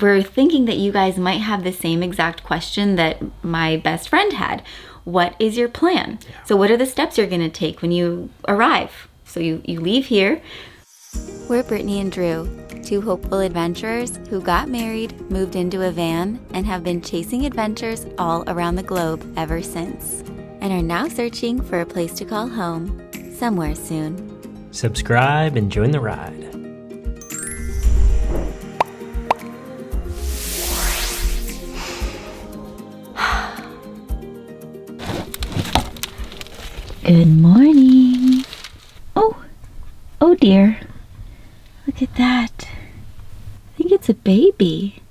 we're thinking that you guys might have the same exact question that my best friend had. What is your plan? Yeah. So what are the steps you're gonna take when you arrive? So you leave here. We're Brittany and Drew, two hopeful adventurers who got married, moved into a van, and have been chasing adventures all around the globe ever since, and are now searching for a place to call home somewhere soon. Subscribe and join the ride. Good morning. Oh dear. Look at that. I think it's a baby.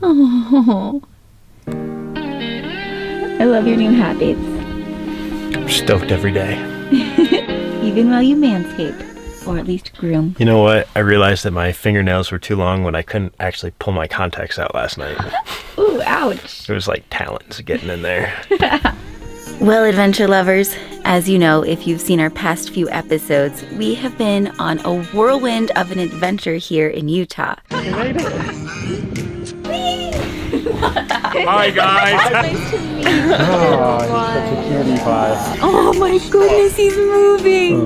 Oh. I love your new habits. I'm stoked every day. Even while you manscape, or at least groom. You know what? I realized that my fingernails were too long when I couldn't actually pull my contacts out last night. Ooh, ouch. It was like talons getting in there. Well, adventure lovers, as you know, if you've seen our past few episodes, we have been on a whirlwind of an adventure here in Utah. You made it. Hi, guys. Nice to meet you. Oh, he's such a cutie pie. Oh my goodness, he's moving.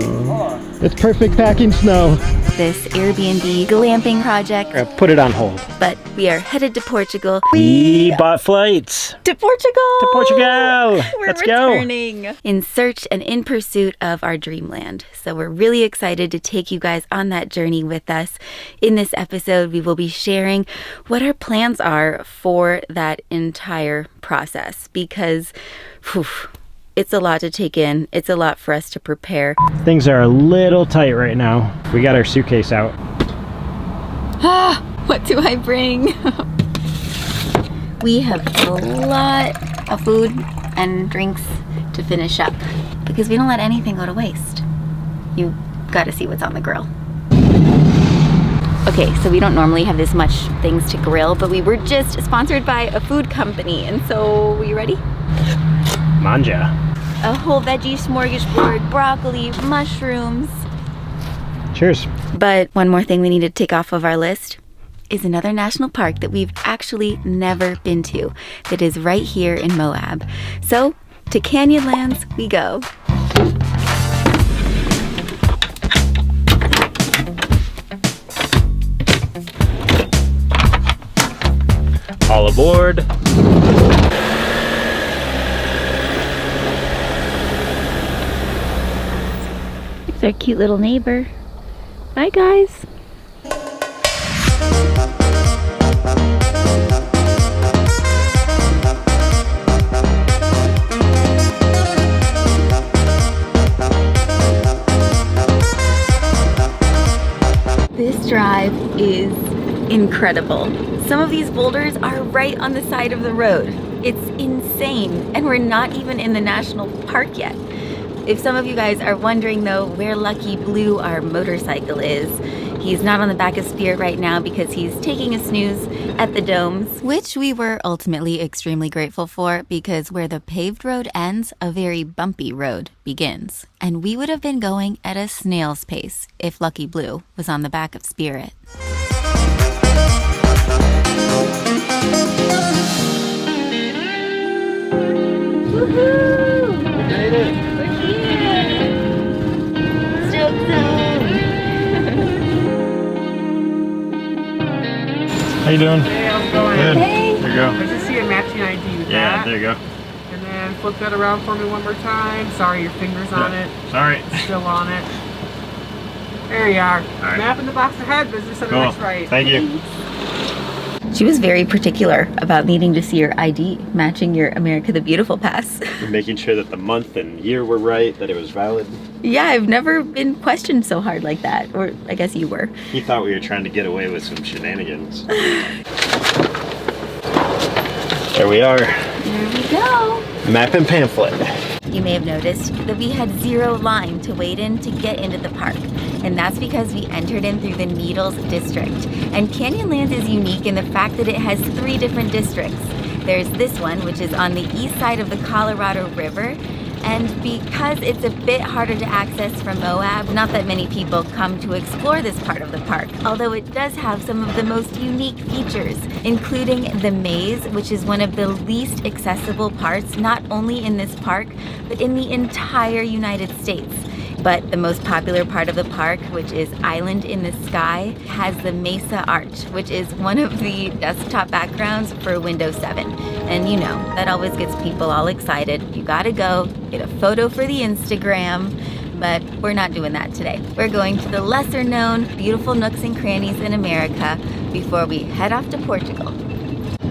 It's perfect packing snow. This Airbnb glamping project, Put it on hold. but we are headed to Portugal. We bought flights To Portugal! to Portugal. We're Let's returning. In search and in pursuit of our dreamland. So we're really excited to take you guys on that journey with us. In this episode, we will be sharing what our plans are for that entire process because it's a lot to take in. It's a lot for us to prepare. Things are a little tight right now. We got our suitcase out. What do I bring? We have a lot of food and drinks to finish up because we don't let anything go to waste. You gotta see what's on the grill. Okay, so we don't normally have this much things to grill, but we were just sponsored by a food company, and so, are you ready? Manja. A whole veggie smorgasbord, broccoli, mushrooms. Cheers. But one more thing we need to tick off of our list is another national park that we've actually never been to that is right here in Moab. So, to Canyonlands we go. All aboard. It's our cute little neighbor. Bye, guys. This drive is incredible. Some of these boulders are right on the side of the road. It's insane, and we're not even in the national park yet. If some of you guys are wondering though where Lucky Blue, our motorcycle, is, he's not on the back of Spirit right now because he's taking a snooze at the domes, which we were ultimately extremely grateful for because where the paved road ends, a very bumpy road begins. And we would have been going at a snail's pace if Lucky Blue was on the back of Spirit. Woohoo! We made it. We're here! Stroke zone! How you doing? Hey, how's it going? Good. Hey! There you go. I just see a matching ID with Yeah, that. there you go. And then flip that around for me one more time. Sorry, your finger's on it. Sorry. Still on it. There you are. right. Map in the box ahead, business center Cool. next right. Thank you. She was very particular about needing to see your ID matching your America the Beautiful pass. Making sure that the month and year were right, that it was valid. Yeah, I've never been questioned so hard like that. Or I guess you were. He thought we were trying to get away with some shenanigans. There we are. There we go. Map and pamphlet. You may have noticed that we had 0 line to wait in to get into the park. And that's because we entered in through the Needles district. And Canyonlands is unique in the fact that it has 3 different districts. There's this one, which is on the east side of the Colorado River. And because it's a bit harder to access from Moab, not that many people come to explore this part of the park, although it does have some of the most unique features, including the maze, which is one of the least accessible parts, not only in this park, but in the entire United States. But the most popular part of the park, which is Island in the Sky, has the Mesa Arch, which is one of the desktop backgrounds for Windows 7. And you know, that always gets people all excited. You gotta go, get a photo for the Instagram, but we're not doing that today. We're going to the lesser known, beautiful nooks and crannies in America before we head off to Portugal.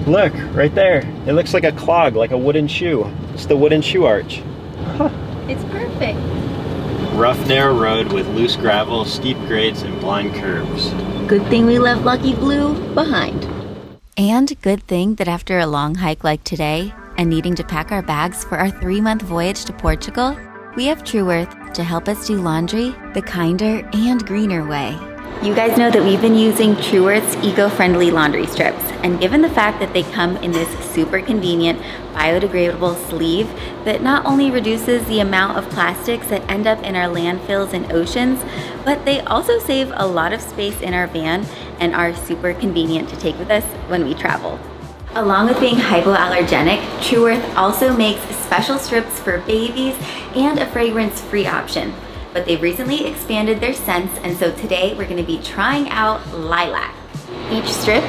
Look, right there. It looks like a clog, like a wooden shoe. It's the wooden shoe arch. Huh. It's perfect. Rough, narrow road with loose gravel, steep grades, and blind curves. Good thing we left Lucky Blue behind. And good thing that after a long hike like today, and needing to pack our bags for our 3-month voyage to Portugal, we have True Earth to help us do laundry the kinder and greener way. You guys know that we've been using True Earth's eco-friendly laundry strips, and given the fact that they come in this super convenient biodegradable sleeve that not only reduces the amount of plastics that end up in our landfills and oceans, but they also save a lot of space in our van and are super convenient to take with us when we travel. Along with being hypoallergenic, True Earth also makes special strips for babies and a fragrance-free option. But they've recently expanded their scents, and so today we're going to be trying out lilac. Each strip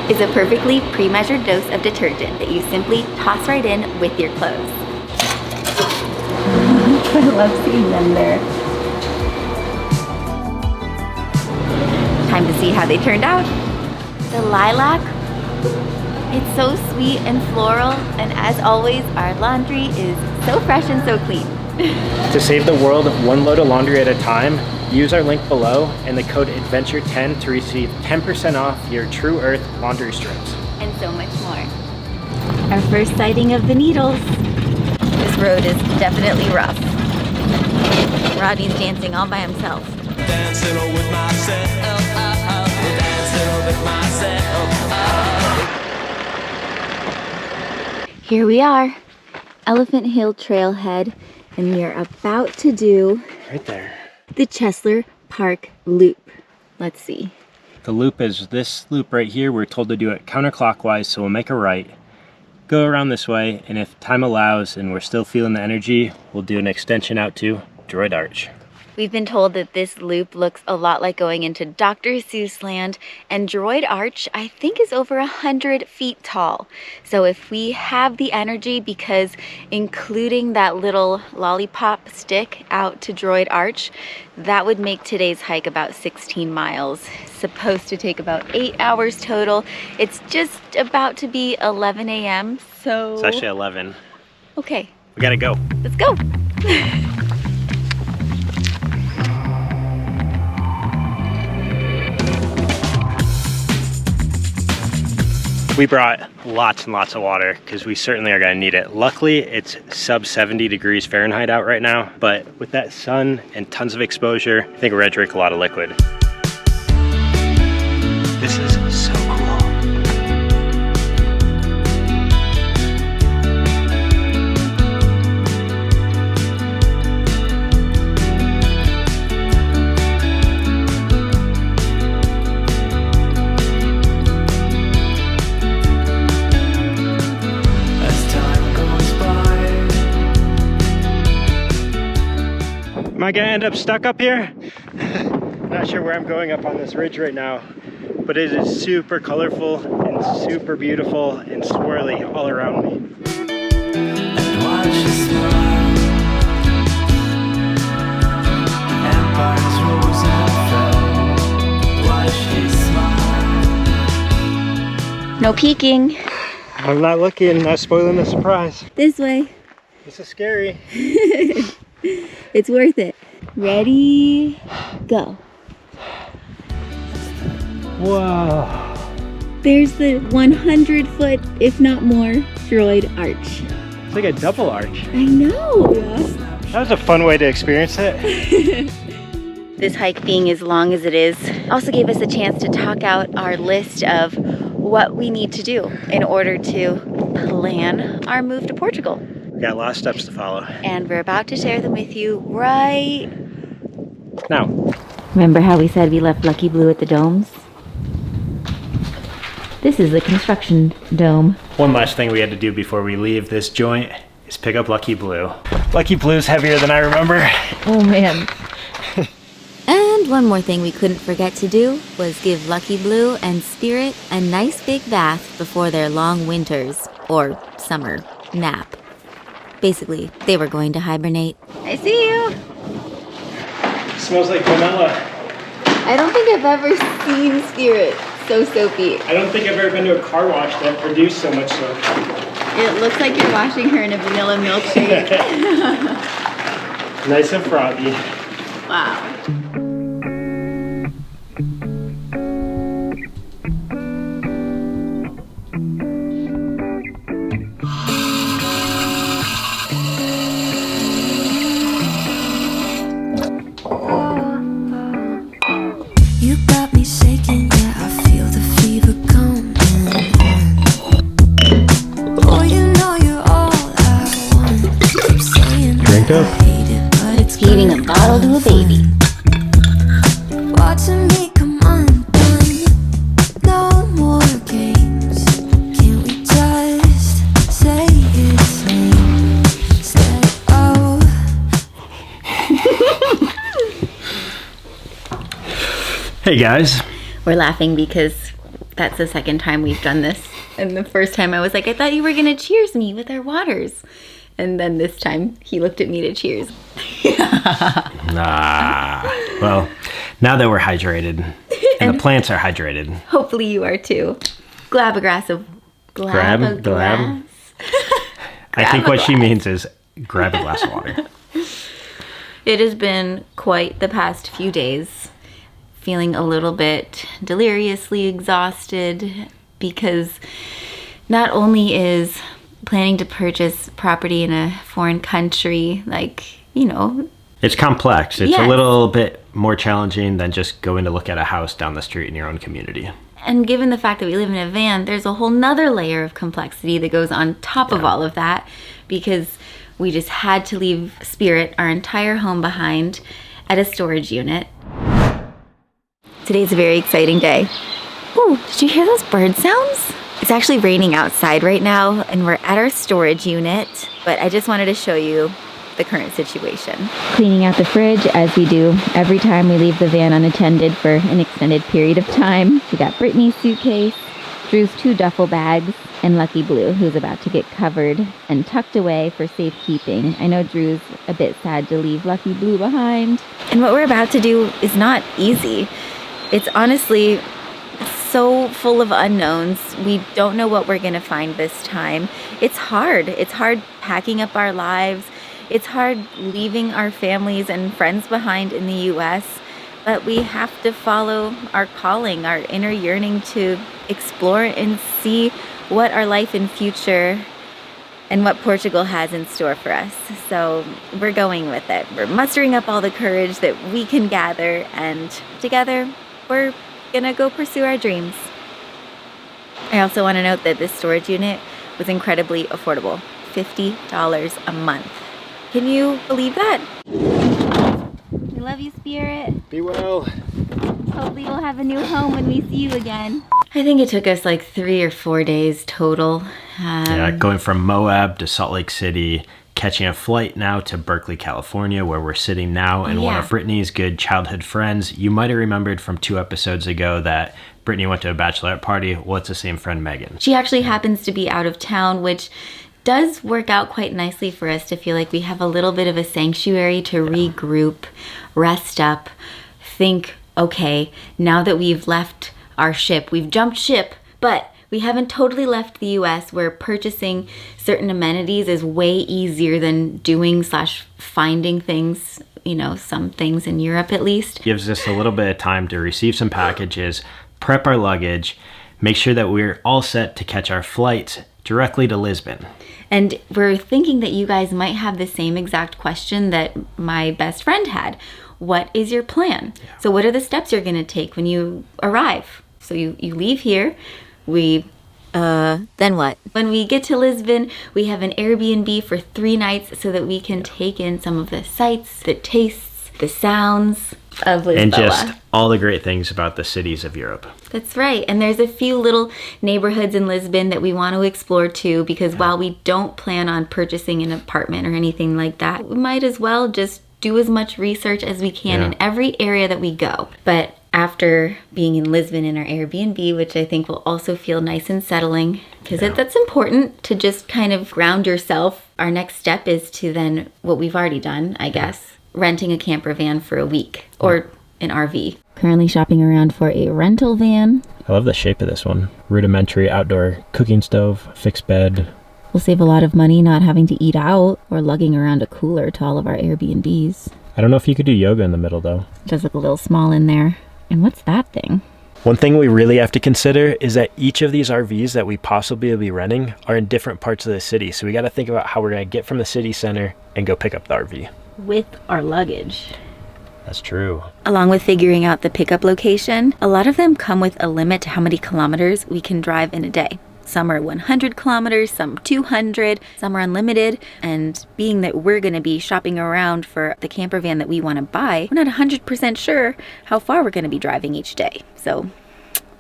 is a perfectly pre-measured dose of detergent that you simply toss right in with your clothes. I love seeing them there. Time to see how they turned out. The lilac, it's so sweet and floral, and as always, our laundry is so fresh and so clean. To save the world one load of laundry at a time, use our link below and the code ADVENTURE10 to receive 10% off your True Earth laundry strips. And so much more. Our first sighting of the needles. This road is definitely rough. Rodney's dancing all by himself. Dancing with myself, dancing with myself. Here we are, Elephant Hill Trailhead, and we are about to do Right there. the Chesler Park Loop. Let's see. The loop is this loop right here. We're told to do it counterclockwise, so we'll make a right, go around this way, and if time allows and we're still feeling the energy, we'll do an extension out to Droid Arch. We've been told that this loop looks a lot like going into Dr. Seuss land, and Droid Arch, I think, is over 100 feet tall. So if we have the energy, because including that little lollipop stick out to Droid Arch, that would make today's hike about 16 miles. It's supposed to take about 8 hours total. It's just about to be 11 a.m., so... It's actually 11. Okay. We gotta go. Let's go. We brought lots and lots of water because we certainly are gonna need it. Luckily, it's sub 70 degrees Fahrenheit out right now, but with that sun and tons of exposure, I think we're gonna drink a lot of liquid. This is so cool. Am I gonna end up stuck up here? Not sure where I'm going up on this ridge right now, but it is super colorful and super beautiful and swirly all around me. And watch you smile, empires rose and fell. Watch you smile. No peeking. I'm not looking, not spoiling the surprise. This way. This is scary. It's worth it. Ready, go. Whoa. There's the 100-foot, if not more, Droid Arch. It's like a double arch. I know. That was a fun way to experience it. This hike being as long as it is also gave us a chance to talk out our list of what we need to do in order to plan our move to Portugal. We got a lot of steps to follow. And we're about to share them with you right Now, Remember how we said we left Lucky Blue at the domes? This is the construction dome. One last thing we had to do before we leave this joint is pick up Lucky Blue. Lucky Blue's heavier than I remember. Oh man. And one more thing we couldn't forget to do was give Lucky Blue and Spirit a nice big bath before their long winters, or summer, nap. Basically, they were going to hibernate. I see you! Smells like vanilla. I don't think I've ever seen Spirit so soapy. I don't think I've ever been to a car wash that produced so much soap. It looks like you're washing her in a vanilla milkshake. Nice and frothy. Wow. You got me shaking, yeah, I feel the fever coming on. Oh, you know you're all I want. Keep saying Drink that up. I hate it, but it's Feeding a bottle to a baby. watching me come undone. No more games. Can we just say it's instead of Hey guys. We're laughing because that's the second time we've done this. And the first time I was like, I thought you were gonna cheers me with our waters. And then this time he looked at me to cheers. Well, now that we're hydrated, and the plants are hydrated. Hopefully you are too. Grab a glass of Grab a glass. I think what she means is grab a glass of water. It has been quite the past few days. Feeling a little bit deliriously exhausted because not only is planning to purchase property in a foreign country, like, you know, It's complex. It's Yes. a little bit more challenging than just going to look at a house down the street in your own community. and given the fact that we live in a van, there's a whole nother layer of complexity that goes on top of all of that because we just had to leave Spirit, our entire home, behind at a storage unit. Today's a very exciting day. Ooh, did you hear those bird sounds? It's actually raining outside right now and we're at our storage unit, but I just wanted to show you the current situation. Cleaning out the fridge as we do every time we leave the van unattended for an extended period of time. We got Brittany's suitcase, Drew's 2 duffel bags, and Lucky Blue, who's about to get covered and tucked away for safekeeping. I know Drew's a bit sad to leave Lucky Blue behind. And what we're about to do is not easy. It's honestly so full of unknowns. We don't know what we're gonna find this time. It's hard. It's hard packing up our lives. It's hard leaving our families and friends behind in the US, but we have to follow our calling, our inner yearning to explore and see what our life and future and what Portugal has in store for us. So we're going with it. We're mustering up all the courage that we can gather, and together we're gonna go pursue our dreams. I also want to note that this storage unit was incredibly affordable, $50 a month. Can you believe that? We love you, Spirit. Be well. Hopefully we'll have a new home when we see you again. I think it took us like 3 or 4 days total. Yeah, going from Moab to Salt Lake City, catching a flight now to Berkeley, California, where we're sitting now, and one of Brittany's good childhood friends. You might have remembered from 2 episodes ago that Brittany went to a bachelorette party. Well, it's the same friend, Megan. She actually happens to be out of town, which does work out quite nicely for us to feel like we have a little bit of a sanctuary to regroup, rest up, think, okay, now that we've left our ship, we've jumped ship, but we haven't totally left the US, where purchasing certain amenities is way easier than doing/finding things, you know, some things in Europe at least. Gives us a little bit of time to receive some packages, prep our luggage, make sure that we're all set to catch our flight directly to Lisbon. And we're thinking that you guys might have the same exact question that my best friend had. What is your plan? So what are the steps you're gonna take when you arrive? So you leave here, we Then what? When we get to Lisbon, we have an Airbnb for 3 nights so that we can take in some of the sights, the tastes, the sounds of Lisboa. And just all the great things about the cities of Europe. That's right. And there's a few little neighborhoods in Lisbon that we want to explore too, because while we don't plan on purchasing an apartment or anything like that, we might as well just do as much research as we can in every area that we go. But after being in Lisbon in our Airbnb, which I think will also feel nice and settling, because that's important to just kind of ground yourself. Our next step is to then, what we've already done, I guess, renting a camper van for a week or an RV. Currently shopping around for a rental van. I love the shape of this one. Rudimentary outdoor cooking stove, fixed bed. We'll save a lot of money not having to eat out or lugging around a cooler to all of our Airbnbs. I don't know if you could do yoga in the middle though. It does look a little small in there. And what's that thing? One thing we really have to consider is that each of these RVs that we possibly will be renting are in different parts of the city. So we got to think about how we're going to get from the city center and go pick up the RV. With our luggage. That's true. Along with figuring out the pickup location, a lot of them come with a limit to how many kilometers we can drive in a day. Some are 100 kilometers, some 200, some are unlimited. And being that we're going to be shopping around for the camper van that we want to buy, we're not 100% sure how far we're going to be driving each day. So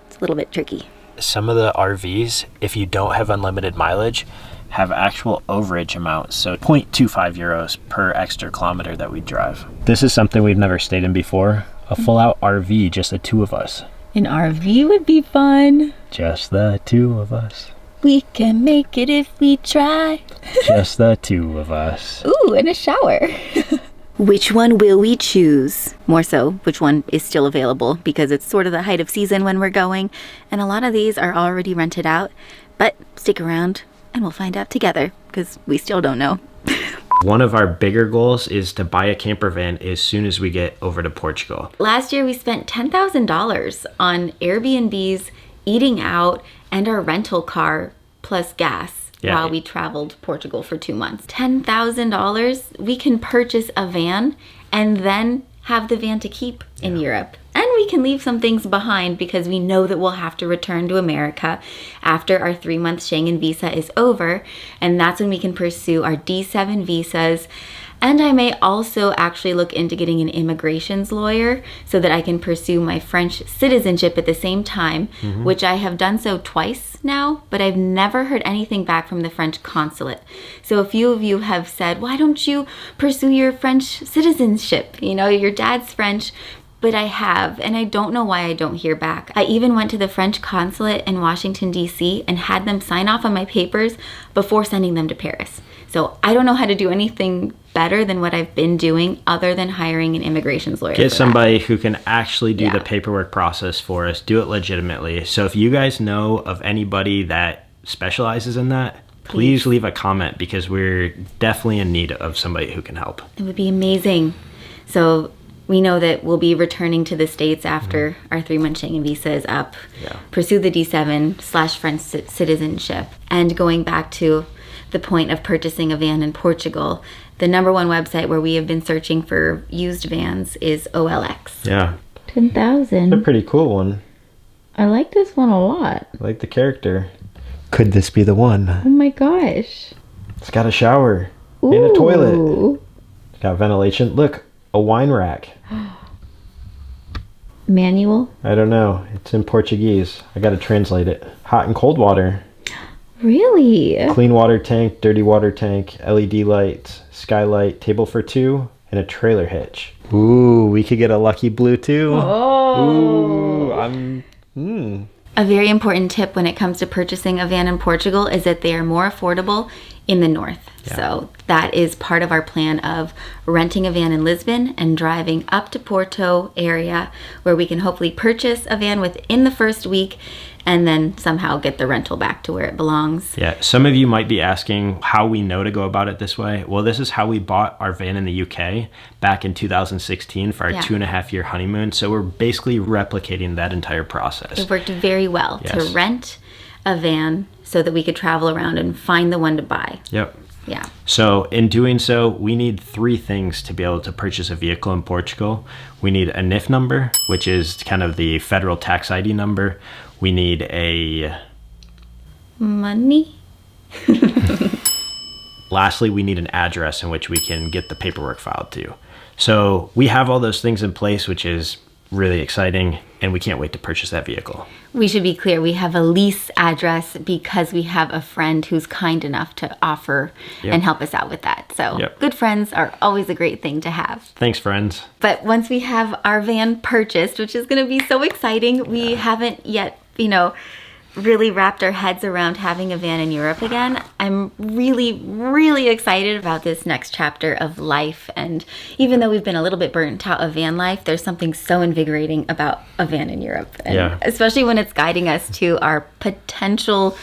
it's a little bit tricky. Some of the RVs, if you don't have unlimited mileage, have actual overage amounts. So 0.25 euros per extra kilometer that we drive. This is something we've never stayed in before. A full out RV, just the two of us. An RV would be fun. Just the two of us. We can make it if we try. Just the two of us. Ooh, and a shower. Which one will we choose? More so, which one is still available, because it's sort of the height of season when we're going, and a lot of these are already rented out. But stick around and we'll find out together, because we still don't know. One of our bigger goals is to buy a camper van as soon as we get over to Portugal. Last year we spent $10,000 on Airbnbs, eating out, and our rental car plus gas while we traveled Portugal for 2 months. $10,000, we can purchase a van and then have the van to keep in Europe. And we can leave some things behind because we know that we'll have to return to America after our 3-month Schengen visa is over. And that's when we can pursue our D7 visas. And I may also actually look into getting an immigrations lawyer so that I can pursue my French citizenship at the same time, which I have done so twice now, but I've never heard anything back from the French consulate. So a few of you have said, why don't you pursue your French citizenship? You know, your dad's French. But I have, and I don't know why I don't hear back. I even went to the French consulate in Washington, D.C. and had them sign off on my papers before sending them to Paris. So I don't know how to do anything better than what I've been doing other than hiring an immigrations lawyer. Get somebody who can actually do the paperwork process for us, do it legitimately. So if you guys know of anybody that specializes in that, please leave a comment, because we're definitely in need of somebody who can help. It would be amazing. So we know that we'll be returning to the States after our 3-month Schengen visa is up, pursue the D7/French citizenship, and going back to the point of purchasing a van in Portugal, the #1 website where we have been searching for used vans is OLX. Yeah. 10,000. A pretty cool one. I like this one a lot. I like the character. Could this be the one? Oh my gosh. It's got a shower and a toilet. It's got ventilation. Look, a wine rack. Manual? I don't know. It's in Portuguese. I gotta translate it. Hot and cold water. Really? Clean water tank, dirty water tank, LED lights, skylight, table for 2, and a trailer hitch. Ooh, we could get a lucky blue too. Oh. Ooh, A very important tip when it comes to purchasing a van in Portugal is that they are more affordable in the north. Yeah. So that is part of our plan of renting a van in Lisbon and driving up to Porto area, where we can hopefully purchase a van within the first week and then somehow get the rental back to where it belongs. Yeah, some of you might be asking how we know to go about it this way. Well, this is how we bought our van in the UK back in 2016 for our 2.5-year honeymoon. So we're basically replicating that entire process. It worked very well to rent a van so that we could travel around and find the one to buy. Yep. Yeah. So in doing so, we need 3 things to be able to purchase a vehicle in Portugal. We need a NIF number, which is kind of the federal tax ID number. We need a Money? Lastly, we need an address in which we can get the paperwork filed to. So we have all those things in place, which is really exciting, and we can't wait to purchase that vehicle. We should be clear, we have a lease address because we have a friend who's kind enough to offer and help us out with that. So good friends are always a great thing to have. Thanks, friends. But once we have our van purchased, which is going to be so exciting, we haven't yet, really wrapped our heads around having a van in Europe again. I'm really, really excited about this next chapter of life. And even though we've been a little bit burnt out of van life, there's something so invigorating about a van in Europe. And especially when it's guiding us to our potential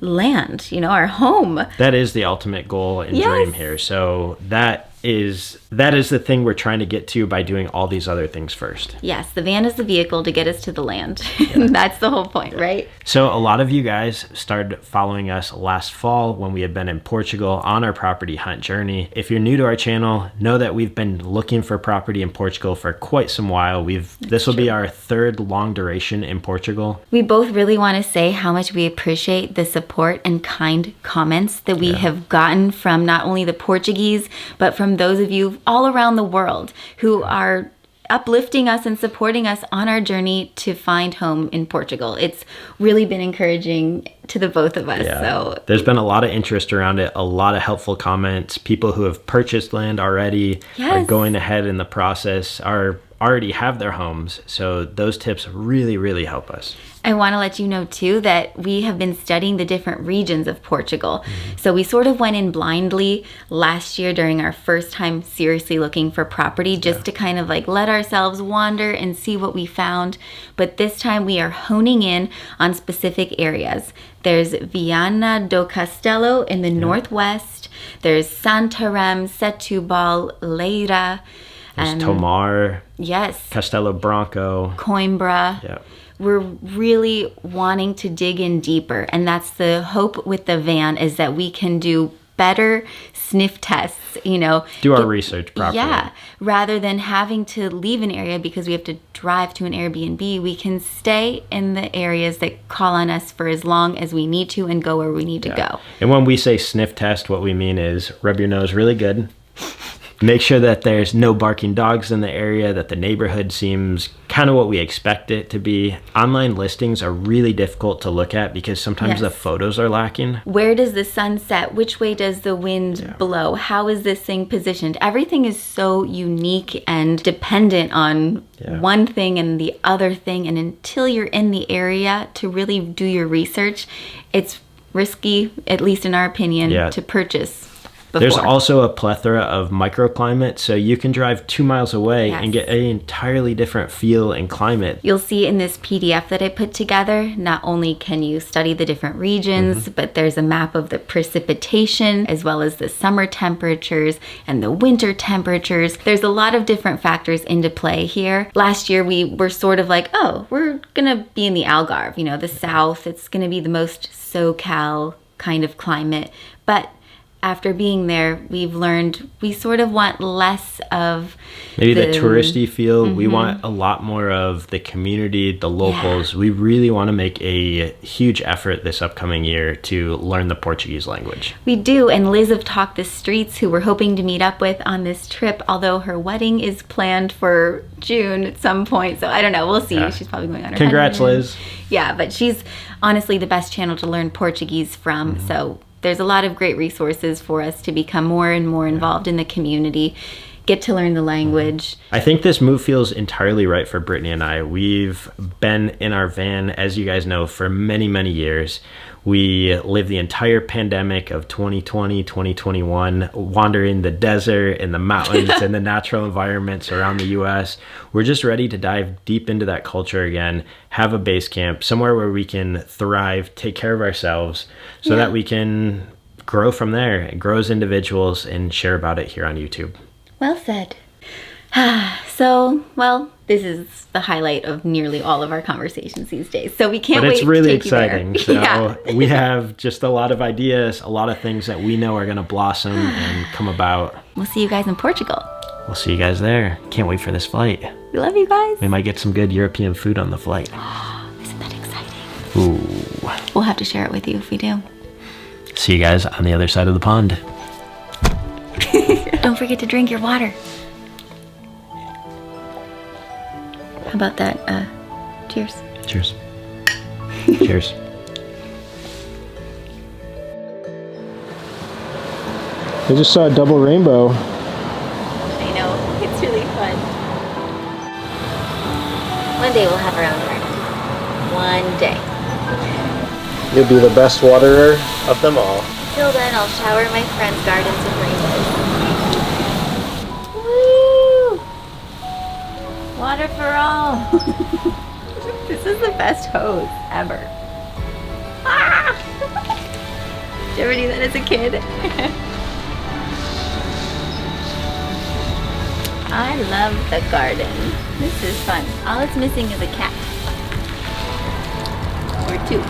land, our home. That is the ultimate goal and dream here. So that is the thing we're trying to get to by doing all these other things first. Yes, the van is the vehicle to get us to the land. That's the whole point, right? So a lot of you guys started following us last fall when we had been in Portugal on our property hunt journey. If you're new to our channel, know that we've been looking for property in Portugal for quite some while. This will be our third long duration in Portugal. We both really want to say how much we appreciate the support and kind comments that we have gotten from not only the Portuguese, but from those of you all around the world who are uplifting us and supporting us on our journey to find home in Portugal. It's really been encouraging to the both of us. So there's been a lot of interest around it, a lot of helpful comments. People who have purchased land already are going ahead in the process, already have their homes. So those tips really, really help us. I want to let you know too that we have been studying the different regions of Portugal. So we sort of went in blindly last year during our first time seriously looking for property, just to kind of let ourselves wander and see what we found. But this time we are honing in on specific areas. There's Viana do Castelo in the northwest. There's Santarém, Setúbal, Leira. There's Tomar. Yes. Castelo Branco. Coimbra. Yeah. We're really wanting to dig in deeper, and that's the hope with the van, is that we can do better sniff tests, do our research properly. Yeah, rather than having to leave an area because we have to drive to an Airbnb, we can stay in the areas that call on us for as long as we need to and go where we need to go. And when we say sniff test, what we mean is rub your nose really good. Make sure that there's no barking dogs in the area, that the neighborhood seems kind of what we expect it to be. Online listings are really difficult to look at because sometimes the photos are lacking. Where does the sun set? Which way does the wind blow? How is this thing positioned? Everything is so unique and dependent on one thing and the other thing. And until you're in the area to really do your research, it's risky, at least in our opinion, to purchase. There's also a plethora of microclimates, so you can drive 2 miles away and get an entirely different feel and climate. You'll see in this PDF that I put together, not only can you study the different regions, but there's a map of the precipitation as well as the summer temperatures and the winter temperatures. There's a lot of different factors into play here. Last year we were sort of like, oh, we're gonna be in the Algarve, the south. It's gonna be the most SoCal kind of climate, but after being there, we've learned we sort of want less of maybe the touristy feel. We want a lot more of the community, the locals. We really want to make a huge effort this upcoming year to learn the Portuguese language. We do, and Liz of Talk the Streets, who we're hoping to meet up with on this trip, although her wedding is planned for June at some point, so I don't know, we'll see. She's probably going on her Congrats, honeymoon. Liz. Yeah, but she's honestly the best channel to learn Portuguese from, so there's a lot of great resources for us to become more and more involved in the community, get to learn the language. I think this move feels entirely right for Brittany and I. We've been in our van, as you guys know, for many, many years. We lived the entire pandemic of 2020, 2021, wandering the desert and the mountains and the natural environments around the US. We're just ready to dive deep into that culture again, have a base camp, somewhere where we can thrive, take care of ourselves, so that we can grow from there and grow as individuals and share about it here on YouTube. Well said. So, this is the highlight of nearly all of our conversations these days. So we can't wait to take you there. But it's really exciting. So we have just a lot of ideas, a lot of things that we know are going to blossom and come about. We'll see you guys in Portugal. We'll see you guys there. Can't wait for this flight. We love you guys. We might get some good European food on the flight. Isn't that exciting? Ooh. We'll have to share it with you if we do. See you guys on the other side of the pond. Don't forget to drink your water. How about that? Cheers. Cheers. Cheers. I just saw a double rainbow. I know, it's really fun. One day we'll have our own garden. One day. You'll be the best waterer of them all. Till then, I'll shower my friends' gardens with rainbows. Woo! Water for all. This is the best hose ever. Ah! Did you ever do that as a kid? I love the garden. This is fun. All it's missing is a cat. Or two.